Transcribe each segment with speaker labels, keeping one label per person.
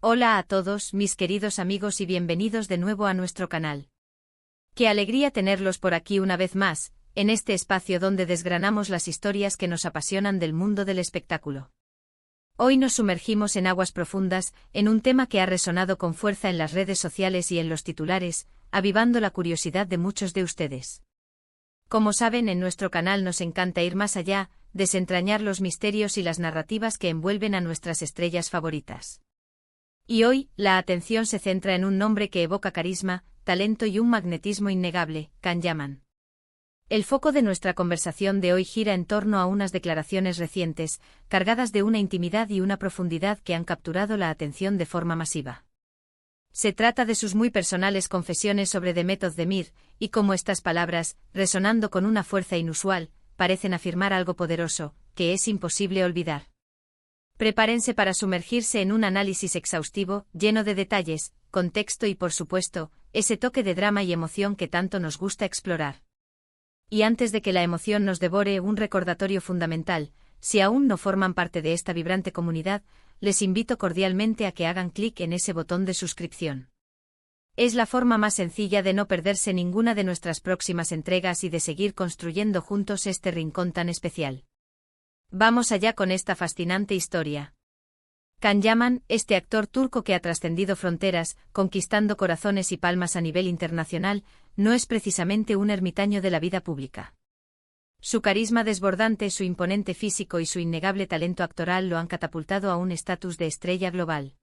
Speaker 1: Hola a todos, mis queridos amigos, y bienvenidos de nuevo a nuestro canal. Qué alegría tenerlos por aquí una vez más, en este espacio donde desgranamos las historias que nos apasionan del mundo del espectáculo. Hoy nos sumergimos en aguas profundas, en un tema que ha resonado con fuerza en las redes sociales y en los titulares, avivando la curiosidad de muchos de ustedes. Como saben, en nuestro canal nos encanta ir más allá, desentrañar los misterios y las narrativas que envuelven a nuestras estrellas favoritas. Y hoy, la atención se centra en un nombre que evoca carisma, talento y un magnetismo innegable, Can Yaman. El foco de nuestra conversación de hoy gira en torno a unas declaraciones recientes, cargadas de una intimidad y una profundidad que han capturado la atención de forma masiva. Se trata de sus muy personales confesiones sobre Demet Özdemir, y cómo estas palabras, resonando con una fuerza inusual, parecen afirmar algo poderoso, que es imposible olvidar. Prepárense para sumergirse en un análisis exhaustivo, lleno de detalles, contexto y, por supuesto, ese toque de drama y emoción que tanto nos gusta explorar. Y antes de que la emoción nos devore, un recordatorio fundamental: si aún no forman parte de esta vibrante comunidad, les invito cordialmente a que hagan clic en ese botón de suscripción. Es la forma más sencilla de no perderse ninguna de nuestras próximas entregas y de seguir construyendo juntos este rincón tan especial. Vamos allá con esta fascinante historia. Can Yaman, este actor turco que ha trascendido fronteras, conquistando corazones y palmas a nivel internacional, no es precisamente un ermitaño de la vida pública. Su carisma desbordante, su imponente físico y su innegable talento actoral lo han catapultado a un estatus de estrella global.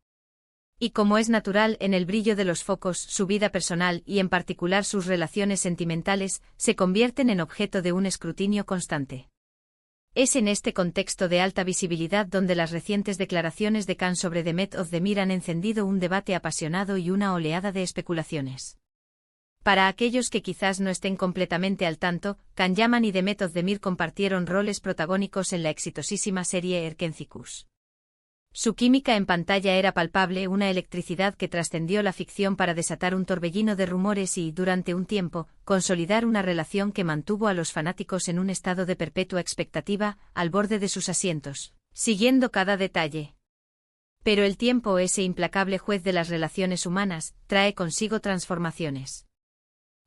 Speaker 1: Y como es natural, en el brillo de los focos, su vida personal y en particular sus relaciones sentimentales, se convierten en objeto de un escrutinio constante. Es en este contexto de alta visibilidad donde las recientes declaraciones de Can sobre Demet Özdemir han encendido un debate apasionado y una oleada de especulaciones. Para aquellos que quizás no estén completamente al tanto, Can Yaman y Demet Özdemir compartieron roles protagónicos en la exitosísima serie Erkenzikuş. Su química en pantalla era palpable, una electricidad que trascendió la ficción para desatar un torbellino de rumores y, durante un tiempo, consolidar una relación que mantuvo a los fanáticos en un estado de perpetua expectativa, al borde de sus asientos, siguiendo cada detalle. Pero el tiempo, ese implacable juez de las relaciones humanas, trae consigo transformaciones.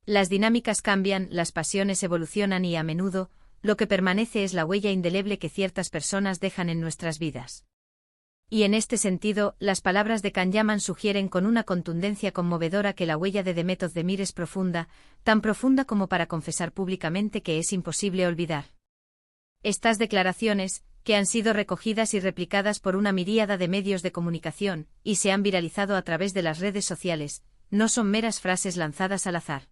Speaker 1: Las dinámicas cambian, las pasiones evolucionan y, a menudo, lo que permanece es la huella indeleble que ciertas personas dejan en nuestras vidas. Y en este sentido, las palabras de Can Yaman sugieren con una contundencia conmovedora que la huella de Demet Özdemir es profunda, tan profunda como para confesar públicamente que es imposible olvidar. Estas declaraciones, que han sido recogidas y replicadas por una miríada de medios de comunicación, y se han viralizado a través de las redes sociales, no son meras frases lanzadas al azar.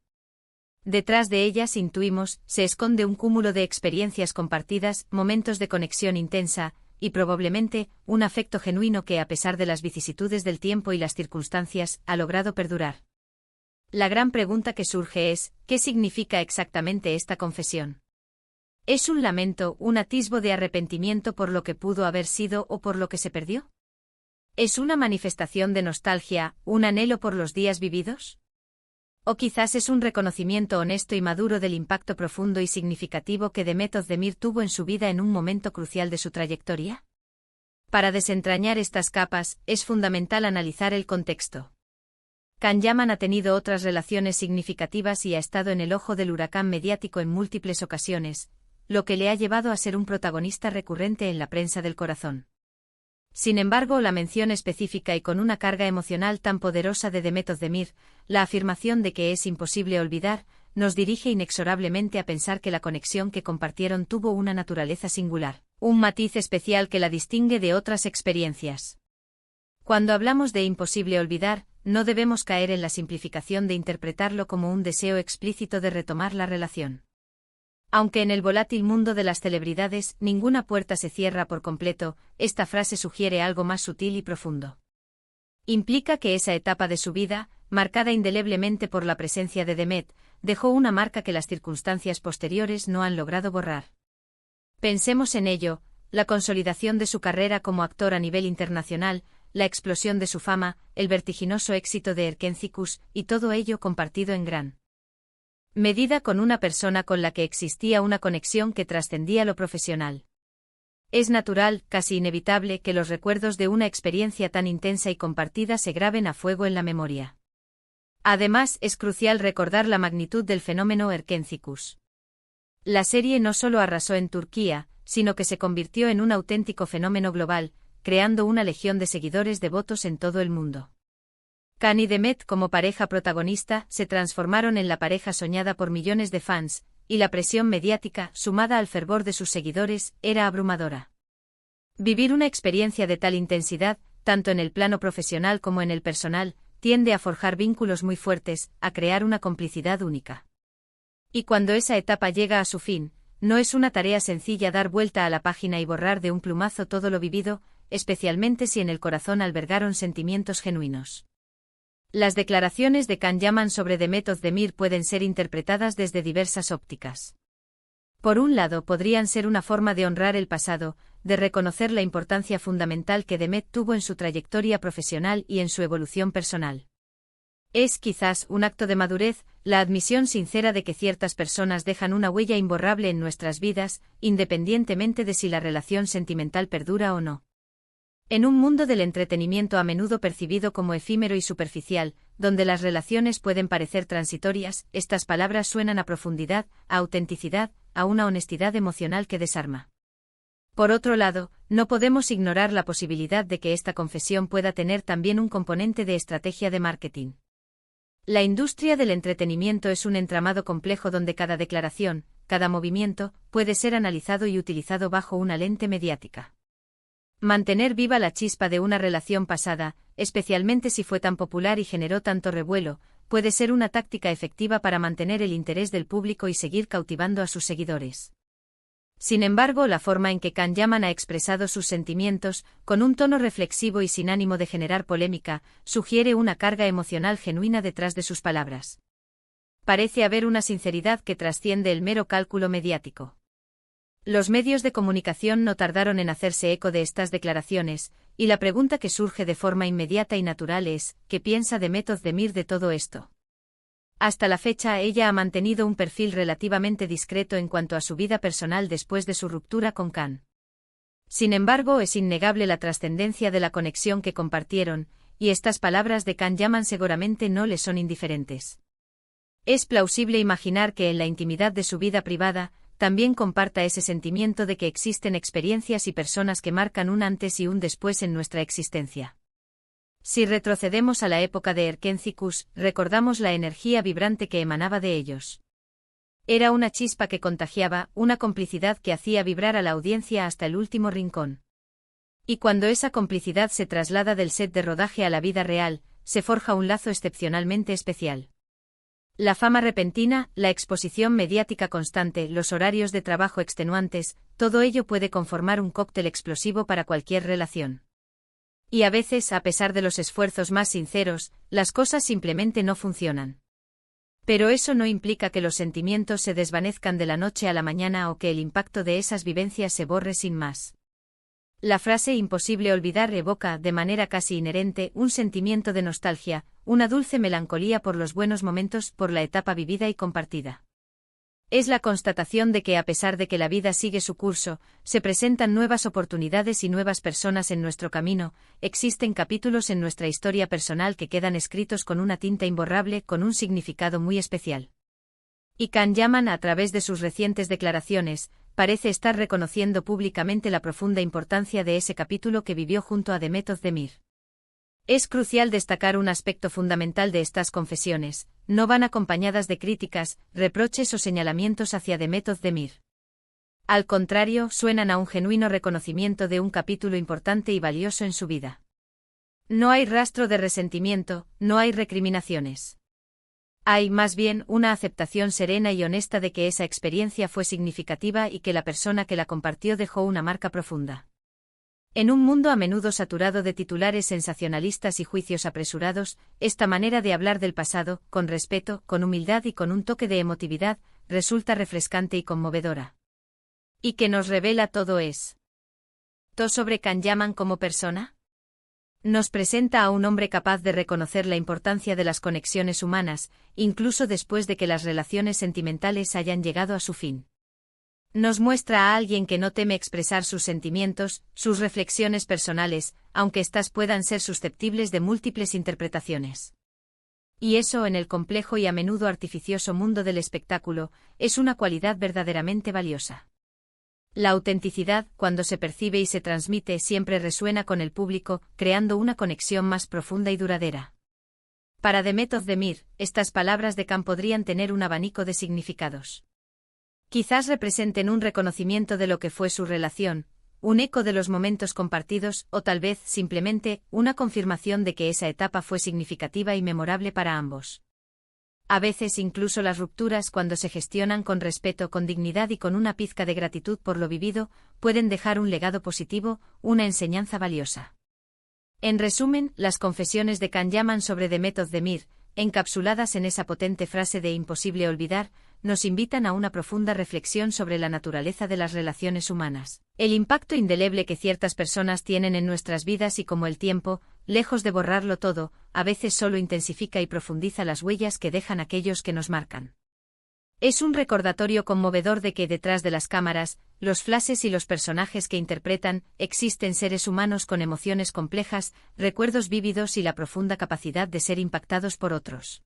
Speaker 1: Detrás de ellas, intuimos, se esconde un cúmulo de experiencias compartidas, momentos de conexión intensa, y probablemente, un afecto genuino que, a pesar de las vicisitudes del tiempo y las circunstancias, ha logrado perdurar. La gran pregunta que surge es: ¿qué significa exactamente esta confesión? ¿Es un lamento, un atisbo de arrepentimiento por lo que pudo haber sido o por lo que se perdió? ¿Es una manifestación de nostalgia, un anhelo por los días vividos? ¿O quizás es un reconocimiento honesto y maduro del impacto profundo y significativo que Demet Özdemir tuvo en su vida en un momento crucial de su trayectoria? Para desentrañar estas capas, es fundamental analizar el contexto. Can Yaman ha tenido otras relaciones significativas y ha estado en el ojo del huracán mediático en múltiples ocasiones, lo que le ha llevado a ser un protagonista recurrente en la prensa del corazón. Sin embargo, la mención específica y con una carga emocional tan poderosa de Demet Özdemir, la afirmación de que es imposible olvidar, nos dirige inexorablemente a pensar que la conexión que compartieron tuvo una naturaleza singular, un matiz especial que la distingue de otras experiencias. Cuando hablamos de imposible olvidar, no debemos caer en la simplificación de interpretarlo como un deseo explícito de retomar la relación. Aunque en el volátil mundo de las celebridades ninguna puerta se cierra por completo, esta frase sugiere algo más sutil y profundo. Implica que esa etapa de su vida, marcada indeleblemente por la presencia de Demet, dejó una marca que las circunstancias posteriores no han logrado borrar. Pensemos en ello: la consolidación de su carrera como actor a nivel internacional, la explosión de su fama, el vertiginoso éxito de Erkenzikuş, y todo ello compartido en gran medida con una persona con la que existía una conexión que trascendía lo profesional. Es natural, casi inevitable, que los recuerdos de una experiencia tan intensa y compartida se graben a fuego en la memoria. Además, es crucial recordar la magnitud del fenómeno Erkenci-Kuş. La serie no solo arrasó en Turquía, sino que se convirtió en un auténtico fenómeno global, creando una legión de seguidores devotos en todo el mundo. Can y Demet, como pareja protagonista, se transformaron en la pareja soñada por millones de fans, y la presión mediática, sumada al fervor de sus seguidores, era abrumadora. Vivir una experiencia de tal intensidad, tanto en el plano profesional como en el personal, tiende a forjar vínculos muy fuertes, a crear una complicidad única. Y cuando esa etapa llega a su fin, no es una tarea sencilla dar vuelta a la página y borrar de un plumazo todo lo vivido, especialmente si en el corazón albergaron sentimientos genuinos. Las declaraciones de Can Yaman sobre Demet Özdemir pueden ser interpretadas desde diversas ópticas. Por un lado, podrían ser una forma de honrar el pasado, de reconocer la importancia fundamental que Demet tuvo en su trayectoria profesional y en su evolución personal. Es, quizás, un acto de madurez, la admisión sincera de que ciertas personas dejan una huella imborrable en nuestras vidas, independientemente de si la relación sentimental perdura o no. En un mundo del entretenimiento a menudo percibido como efímero y superficial, donde las relaciones pueden parecer transitorias, estas palabras suenan a profundidad, a autenticidad, a una honestidad emocional que desarma. Por otro lado, no podemos ignorar la posibilidad de que esta confesión pueda tener también un componente de estrategia de marketing. La industria del entretenimiento es un entramado complejo donde cada declaración, cada movimiento, puede ser analizado y utilizado bajo una lente mediática. Mantener viva la chispa de una relación pasada, especialmente si fue tan popular y generó tanto revuelo, puede ser una táctica efectiva para mantener el interés del público y seguir cautivando a sus seguidores. Sin embargo, la forma en que Can Yaman ha expresado sus sentimientos, con un tono reflexivo y sin ánimo de generar polémica, sugiere una carga emocional genuina detrás de sus palabras. Parece haber una sinceridad que trasciende el mero cálculo mediático. Los medios de comunicación no tardaron en hacerse eco de estas declaraciones, y la pregunta que surge de forma inmediata y natural es, ¿qué piensa Demet Özdemir de todo esto? Hasta la fecha ella ha mantenido un perfil relativamente discreto en cuanto a su vida personal después de su ruptura con Can. Sin embargo, es innegable la trascendencia de la conexión que compartieron, y estas palabras de Can Yaman seguramente no le son indiferentes. Es plausible imaginar que en la intimidad de su vida privada, también comparta ese sentimiento de que existen experiencias y personas que marcan un antes y un después en nuestra existencia. Si retrocedemos a la época de Erkenci-Kuş, recordamos la energía vibrante que emanaba de ellos. Era una chispa que contagiaba, una complicidad que hacía vibrar a la audiencia hasta el último rincón. Y cuando esa complicidad se traslada del set de rodaje a la vida real, se forja un lazo excepcionalmente especial. La fama repentina, la exposición mediática constante, los horarios de trabajo extenuantes, todo ello puede conformar un cóctel explosivo para cualquier relación. Y a veces, a pesar de los esfuerzos más sinceros, las cosas simplemente no funcionan. Pero eso no implica que los sentimientos se desvanezcan de la noche a la mañana o que el impacto de esas vivencias se borre sin más. La frase imposible olvidar evoca, de manera casi inherente, un sentimiento de nostalgia, una dulce melancolía por los buenos momentos, por la etapa vivida y compartida. Es la constatación de que a pesar de que la vida sigue su curso, se presentan nuevas oportunidades y nuevas personas en nuestro camino, existen capítulos en nuestra historia personal que quedan escritos con una tinta imborrable, con un significado muy especial. Y Can Yaman, a través de sus recientes declaraciones, parece estar reconociendo públicamente la profunda importancia de ese capítulo que vivió junto a Demet Özdemir. Es crucial destacar un aspecto fundamental de estas confesiones: no van acompañadas de críticas, reproches o señalamientos hacia Demet Özdemir. Al contrario, suenan a un genuino reconocimiento de un capítulo importante y valioso en su vida. No hay rastro de resentimiento, no hay recriminaciones. Hay, más bien, una aceptación serena y honesta de que esa experiencia fue significativa y que la persona que la compartió dejó una marca profunda. En un mundo a menudo saturado de titulares sensacionalistas y juicios apresurados, esta manera de hablar del pasado, con respeto, con humildad y con un toque de emotividad, resulta refrescante y conmovedora. ¿Y qué nos revela todo esto sobre Can Yaman como persona? Nos presenta a un hombre capaz de reconocer la importancia de las conexiones humanas, incluso después de que las relaciones sentimentales hayan llegado a su fin. Nos muestra a alguien que no teme expresar sus sentimientos, sus reflexiones personales, aunque éstas puedan ser susceptibles de múltiples interpretaciones. Y eso en el complejo y a menudo artificioso mundo del espectáculo, es una cualidad verdaderamente valiosa. La autenticidad, cuando se percibe y se transmite, siempre resuena con el público, creando una conexión más profunda y duradera. Para Demet Özdemir, estas palabras de Can podrían tener un abanico de significados. Quizás representen un reconocimiento de lo que fue su relación, un eco de los momentos compartidos, o tal vez, simplemente, una confirmación de que esa etapa fue significativa y memorable para ambos. A veces incluso las rupturas, cuando se gestionan con respeto, con dignidad y con una pizca de gratitud por lo vivido, pueden dejar un legado positivo, una enseñanza valiosa. En resumen, las confesiones de Can Yaman sobre Demet Özdemir, encapsuladas en esa potente frase de imposible olvidar, nos invitan a una profunda reflexión sobre la naturaleza de las relaciones humanas, el impacto indeleble que ciertas personas tienen en nuestras vidas y cómo el tiempo, lejos de borrarlo todo, a veces solo intensifica y profundiza las huellas que dejan aquellos que nos marcan. Es un recordatorio conmovedor de que detrás de las cámaras, los flashes y los personajes que interpretan, existen seres humanos con emociones complejas, recuerdos vívidos y la profunda capacidad de ser impactados por otros.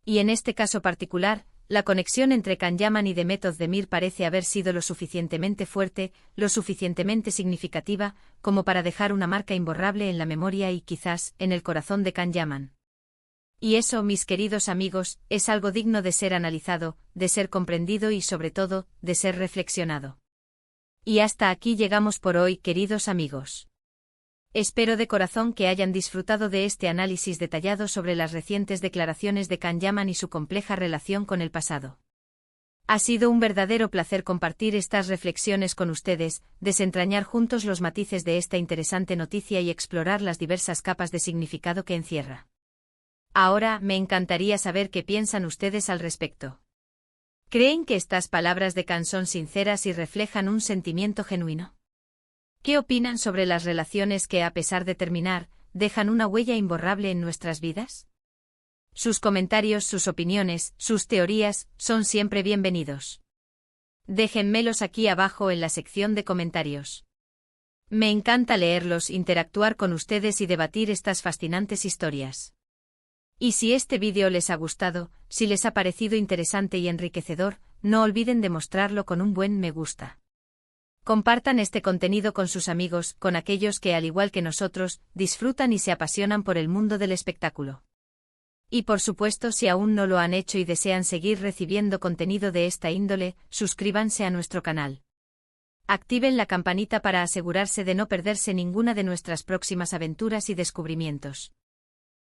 Speaker 1: Y en este caso particular, la conexión entre Can Yaman y Demet Özdemir parece haber sido lo suficientemente fuerte, lo suficientemente significativa, como para dejar una marca imborrable en la memoria y quizás, en el corazón de Can Yaman. Y eso, mis queridos amigos, es algo digno de ser analizado, de ser comprendido y sobre todo, de ser reflexionado. Y hasta aquí llegamos por hoy, queridos amigos. Espero de corazón que hayan disfrutado de este análisis detallado sobre las recientes declaraciones de Can Yaman y su compleja relación con el pasado. Ha sido un verdadero placer compartir estas reflexiones con ustedes, desentrañar juntos los matices de esta interesante noticia y explorar las diversas capas de significado que encierra. Ahora, me encantaría saber qué piensan ustedes al respecto. ¿Creen que estas palabras de Can son sinceras y reflejan un sentimiento genuino? ¿Qué opinan sobre las relaciones que, a pesar de terminar, dejan una huella imborrable en nuestras vidas? Sus comentarios, sus opiniones, sus teorías, son siempre bienvenidos. Déjenmelos aquí abajo en la sección de comentarios. Me encanta leerlos, interactuar con ustedes y debatir estas fascinantes historias. Y si este vídeo les ha gustado, si les ha parecido interesante y enriquecedor, no olviden de mostrarlo con un buen me gusta. Compartan este contenido con sus amigos, con aquellos que, al igual que nosotros, disfrutan y se apasionan por el mundo del espectáculo. Y por supuesto, si aún no lo han hecho y desean seguir recibiendo contenido de esta índole, suscríbanse a nuestro canal. Activen la campanita para asegurarse de no perderse ninguna de nuestras próximas aventuras y descubrimientos.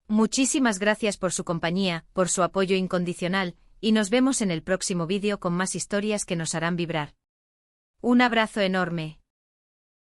Speaker 1: Muchísimas gracias por su compañía, por su apoyo incondicional, y nos vemos en el próximo vídeo con más historias que nos harán vibrar. Un abrazo enorme.